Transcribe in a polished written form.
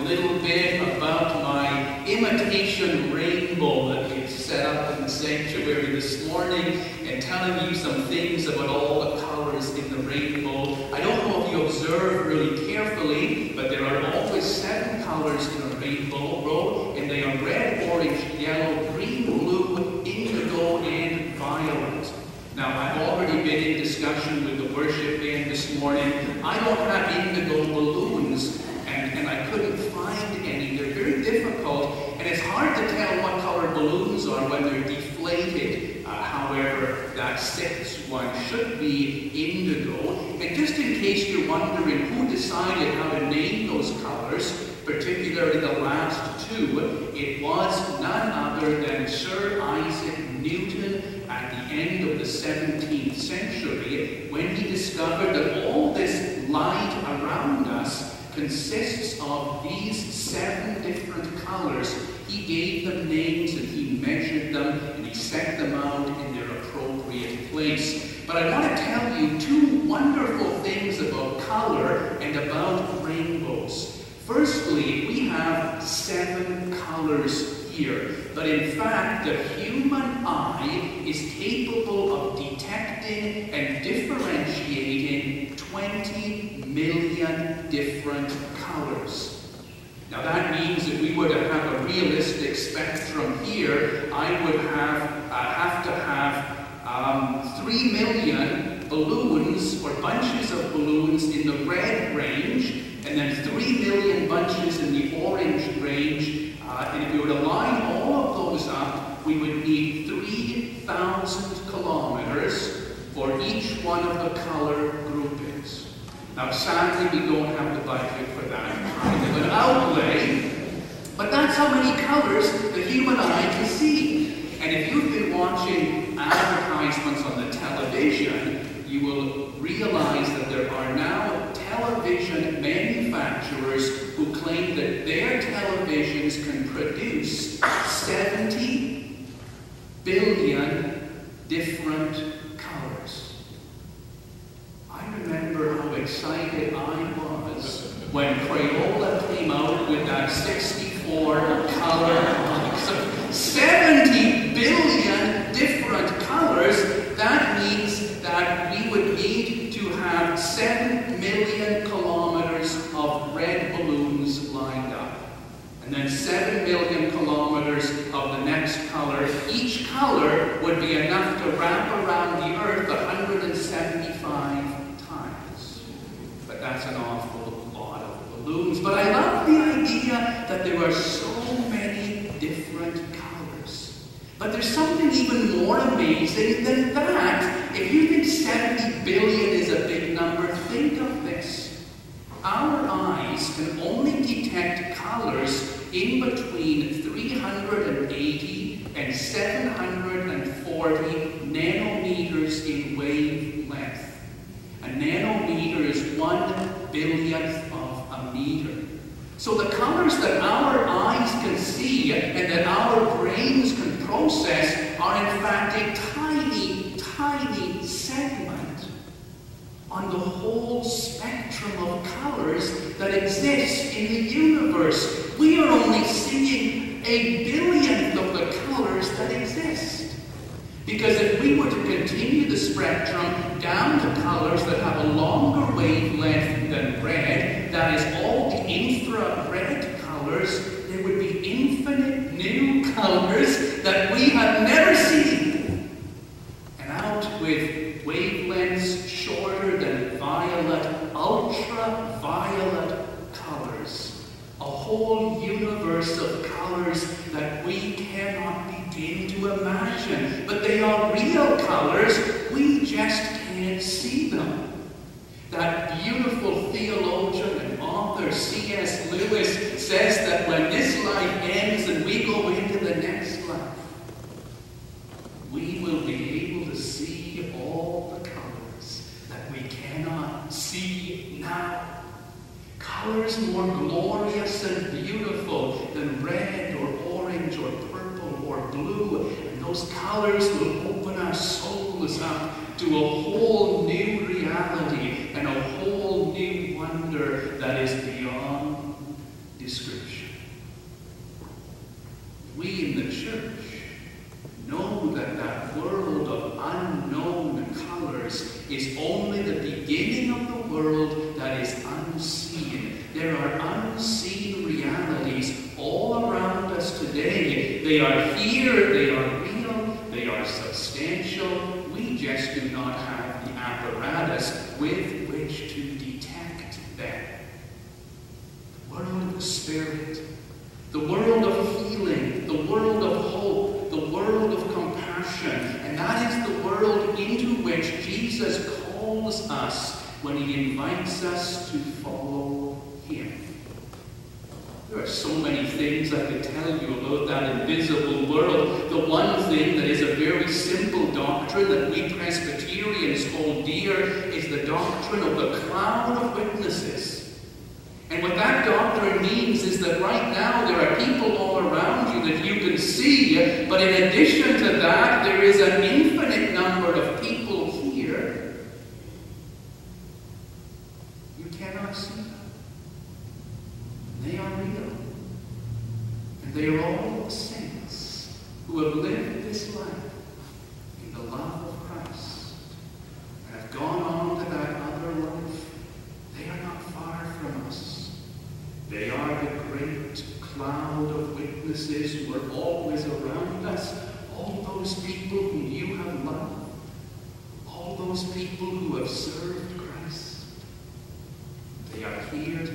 little bit about my imitation rainbow that we've set up in the sanctuary this morning, and telling you some things about all the colors in the rainbow. I don't know if you observe really carefully, but there are always 7 colors in a rainbow, and they are red, orange, yellow, green, blue, indigo, and violet. Now, I've already been in discussion with the worship band this morning. I don't have indigo balloons, and I couldn't find any. They're very difficult, and it's hard to tell what color balloons are when they're deflated. However, that 6th one should be indigo. And just in case you're wondering who decided how to name those colors, particularly the last 2, it was none other than Sir Isaac Newton at the end of the 17th century, when he discovered that all this light around us consists of these 7 different colors. He gave them names, and he measured them, and he set them out in their appropriate place. But I want to tell you 2 wonderful things about color and about rainbows. Firstly, we have 7 colors here, but in fact, the human eye is capable of detecting and differentiating 20 million different colors. Now that means if we were to have a realistic spectrum here, I would have to have 3 million balloons or bunches of balloons in the red range, and then 3 million bunches in the orange range. And if we were to line all of those up, we would need 3,000 kilometers for each one of the color groupings. Now, sadly, we don't have the budget for that kind of an outlay, but that's how many colors the human eye can see. And if you've been watching advertisements on the television, you will realize that there are now television manufacturers who claim that their televisions can produce 70 billion different colors. I remember how excited I was when Crayola came out with that 64 color box. 70 billion different colors. That means that we would need to have 7 million kilometers of red balloons lined up. And then 7 million kilometers of the next color. Each color would be enough to wrap around the Earth 175 times. But that's an awful lot of balloons. But I love the idea that there are so many different colors. But there's something even more amazing than that. If you think 70 billion is a big number, think of this. Our eyes can only detect colors in between 380 and 740 nanometers in wavelength. A nanometer is 1 billionth of a meter. So the colors that our eyes can see and that our brains can process are in fact a tiny, tiny segment on the whole spectrum of colors that exist in the universe. We are only seeing a billionth of the colors that exist. Because if we were to continue the spectrum down to colors that have a longer wavelength than red, that is all the infrared colors, there would be infinite new colors that we have never seen. And out with wavelengths shorter than violet, ultraviolet colors. A whole universe of colors that we cannot begin to imagine. But they are real colors, we just can't see them. That beautiful theologian and author C.S. Lewis says that when this life ends and we go into the next life, we will be able to see all the colors that we cannot see now. Colors more glorious and beautiful than red or orange or purple or blue. And those colors will open our souls up to a whole new reality and a whole new wonder that is beyond description. is only the beginning of the world that is unseen. There are unseen realities all around us today. They are here, they are real, they are substantial. We just do not have the apparatus with which to detect them. The world of the Spirit, the world of healing, the world of hope, the world of compassion, and that is the world into which Jesus calls us when he invites us to follow him. There are so many things I could tell you about that invisible world. The one thing that is a very simple doctrine that we Presbyterians hold dear is the doctrine of the cloud of witnesses. And what that doctrine means is that right now there are people all around you that you can see, but in addition to that, there is an infinite number of people here. You cannot see them. They are real. And they are all the saints who have lived this life in the love of Christ and have gone on to that other life. They are not far from us. They are the great cloud of witnesses who are always around us. All those people whom you have loved. All those people who have served Christ. They are here to